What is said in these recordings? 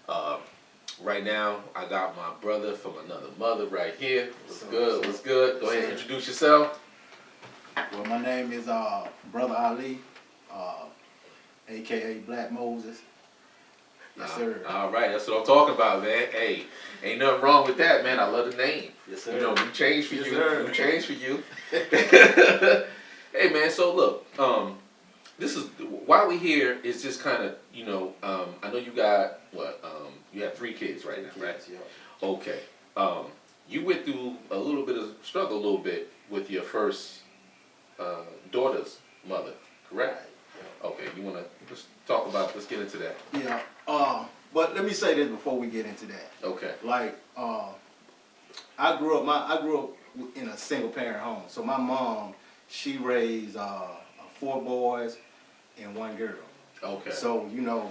Uh, right now, I got my brother from another mother right here. What's good? What's good? Go ahead and introduce yourself. Well, my name is Brother Ali, a.k.a. Black Moses. Yes, sir. All right, that's what I'm talking about, man. Hey, ain't nothing wrong with that, man. I love the name. Yes, sir. You know, we changed for Yes, you. sir. We changed for you. Hey, man. So look, this is why we here is just kind of, I know you got what? You have 3 kids right now, right? Yeah. Okay. You went through a little bit of struggle, a little bit with your first daughter's mother, correct? Right. Yeah. Okay. You want to let's talk about? Let's get into that. Yeah. But let me say this before we get into that. Okay. Like, I grew up in a single parent home. So my mom, she raised 4 boys and 1 girl. Okay. So Yeah.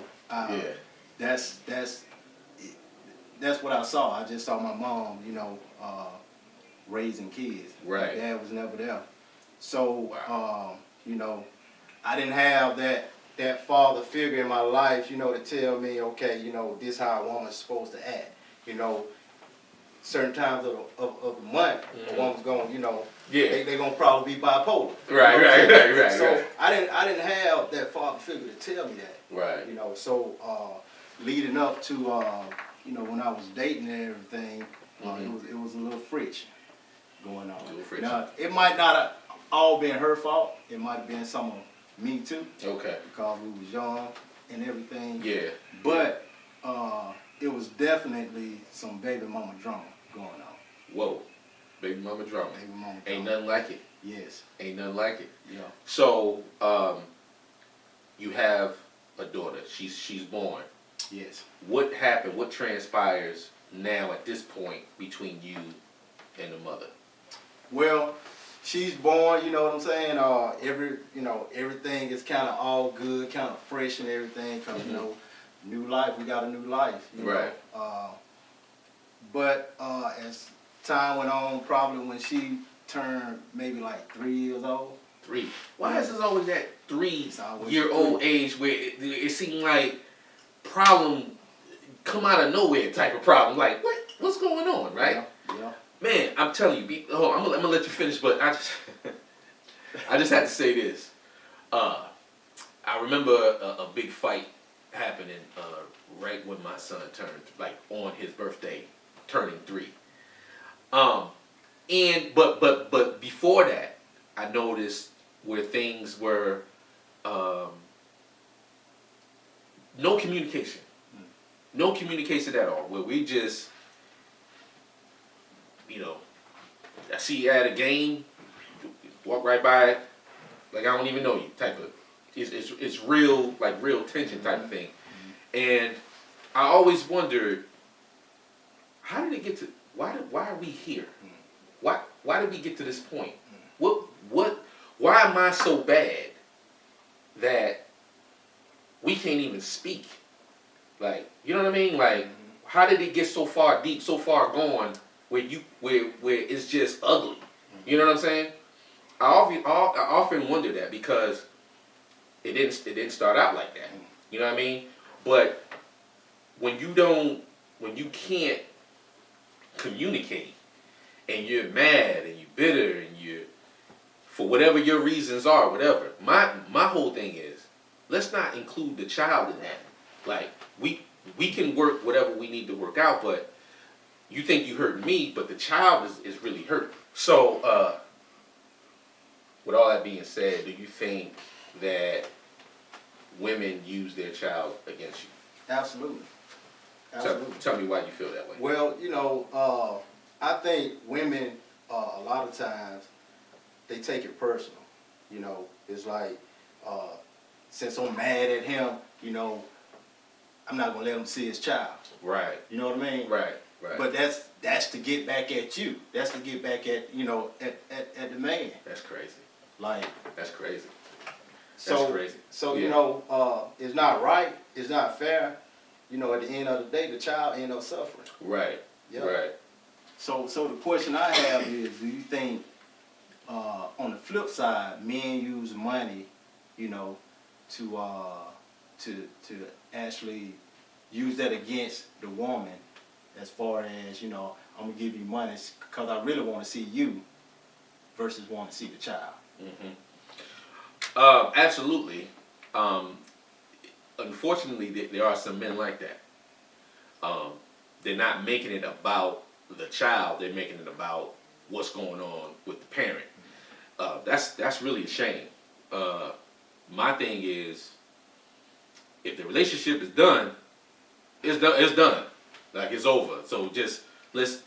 That's what I saw. I just saw my mom, raising kids. Right. My dad was never there. So, Wow. I didn't have that father figure in my life, to tell me, okay, this how a woman's supposed to act. Certain times of the month, a woman's going, Yeah. they're going to probably be bipolar. Right. So I didn't have that father figure to tell me that. Right. So leading up to, when I was dating and everything, it was a little friction going on. A little friction. Now, it might not have all been her fault. It might have been some of me too. Okay. Because we was young and everything. Yeah. But it was definitely some baby mama drama going on. Whoa. Baby mama drama. Baby mama drama. Ain't nothing like it. Yes. Ain't nothing like it. Yeah. So, you have a daughter. She's born. Yes. What happened? What transpires now at this point between you and the mother? Well, she's born, you know what I'm saying? Everything is kind of all good, kind of fresh and everything, because, new life, we got a new life. Right. But as time went on, probably when she turned maybe like 3 years old. 3. Why is this always that 3-year-old 3. age where it seemed like problem come out of nowhere type of problem? Like, what's going on, right? Yeah. Man, I'm telling you, I'm gonna let you finish, but I just had to say this. I remember a big fight happening right when my son turned, like on his birthday, turning 3. But before that, I noticed where things were no communication, at all. Where we just I see you at a game, walk right by it, like I don't even know you, type of. It's real, like real tension type of thing. And I always wondered, how did it get to? Why are we here? Why did we get to this point? Why am I so bad that we can't even speak? Like, you know what I mean? Like, how did it get so far deep, so far gone? Where it's just ugly. You know what I'm saying? I often wonder that because it didn't start out like that. You know what I mean? But when you can't communicate and you're mad and you're bitter and you for whatever your reasons are, whatever. My whole thing is, let's not include the child in that. Like we can work whatever we need to work out, but you think you hurt me, but the child is really hurt. So, with all that being said, do you think that women use their child against you? Absolutely. Tell me why you feel that way. Well, I think women, a lot of times, they take it personal. It's like, since I'm mad at him, I'm not going to let him see his child. Right. You know what I mean? Right. But that's to get back at you. That's to get back at at the man. That's crazy. Like, that's crazy. So crazy. So it's not right. It's not fair. At the end of the day, the child end up suffering. Right. Yeah. Right. So the question I have is, do you think on the flip side, men use money, to actually use that against the woman, as far as, you know, I'm gonna give you money because I really want to see you, versus want to see the child. Absolutely. Unfortunately, there are some men like that. They're not making it about the child. They're making it about what's going on with the parent. That's really a shame. My thing is, if the relationship is done, it's done. It's done. Like, it's over. So let's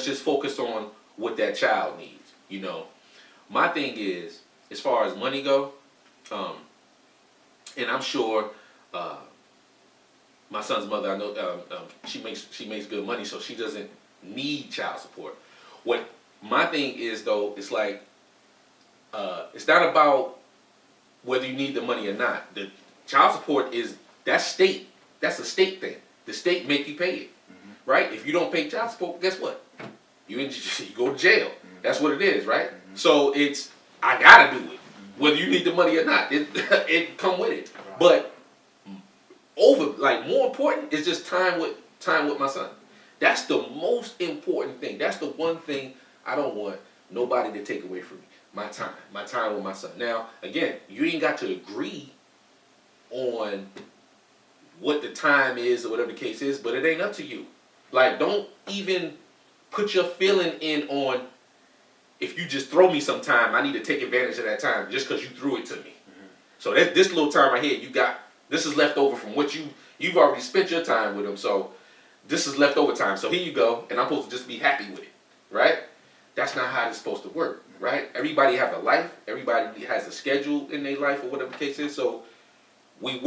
just focus on what that child needs. You know, my thing is, as far as money go, and I'm sure my son's mother, I know she makes good money, so she doesn't need child support. What my thing is, though, it's like, it's not about whether you need the money or not. The child support that's state. That's a state thing. The state make you pay it, right? If you don't pay child support, guess what? You go to jail. That's what it is, right? So I gotta do it, whether you need the money or not. It come with it. But more important is just time with my son. That's the most important thing. That's the one thing I don't want nobody to take away from me. My time with my son. Now, again, you ain't got to agree on what the time is or whatever the case is, but it ain't up to you. Like, don't even put your feeling in on, if you just throw me some time, I need to take advantage of that time just because you threw it to me. So this little time right here, this is left over from what you've already spent your time with him. So this is leftover time. So here you go, and I'm supposed to just be happy with it, right? That's not how it's supposed to work, right? Everybody have a life. Everybody has a schedule in their life or whatever the case is. So we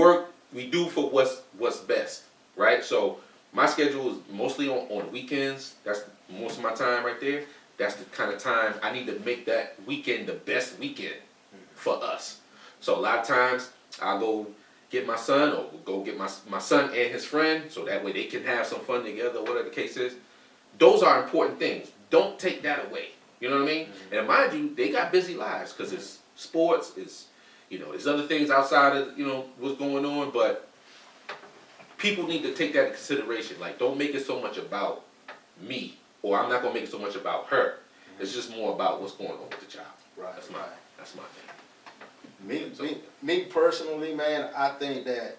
do for what's best, right? So my schedule is mostly on weekends. That's most of my time right there. That's the kind of time I need to make that weekend the best weekend for us. So a lot of times I'll go get my son, or go get my son and his friend, so that way they can have some fun together, whatever the case is. Those are important things. Don't take that away. You know what I mean? And mind you, they got busy lives, because it's sports, it's, there's other things outside of, what's going on, but people need to take that into consideration. Like, don't make it so much about me, or I'm not going to make it so much about her. It's just more about what's going on with the child. Right. That's my thing. Me personally, man, I think that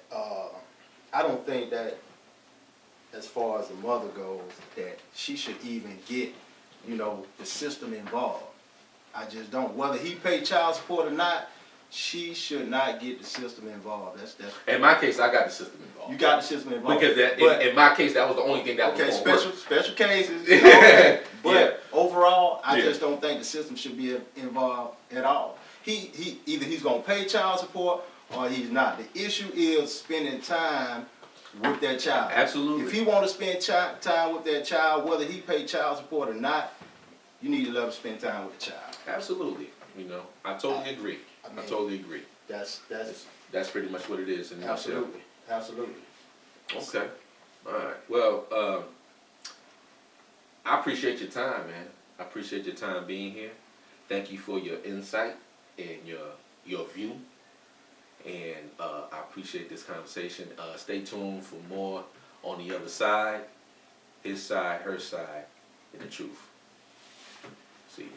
I don't think that, as far as the mother goes, that she should even get, the system involved. I just don't. Whether he pay child support or not, she should not get the system involved. That's in my case, I got the system involved. You got the system involved because in my case, that was the only thing that was going to work. Special cases. Okay. But overall, I Yeah. just don't think the system should be involved at all. Either he's gonna pay child support or he's not. The issue is spending time with that child. Absolutely. If he want to spend time with that child, whether he pay child support or not, you need to let him spend time with the child. Absolutely. I totally agree. I totally agree. That's pretty much what it is in a nutshell. Absolutely. Okay. All right. Well, I appreciate your time, man. I appreciate your time being here. Thank you for your insight and your view. And I appreciate this conversation. Stay tuned for more on the other side. His side, her side, and the truth. See you.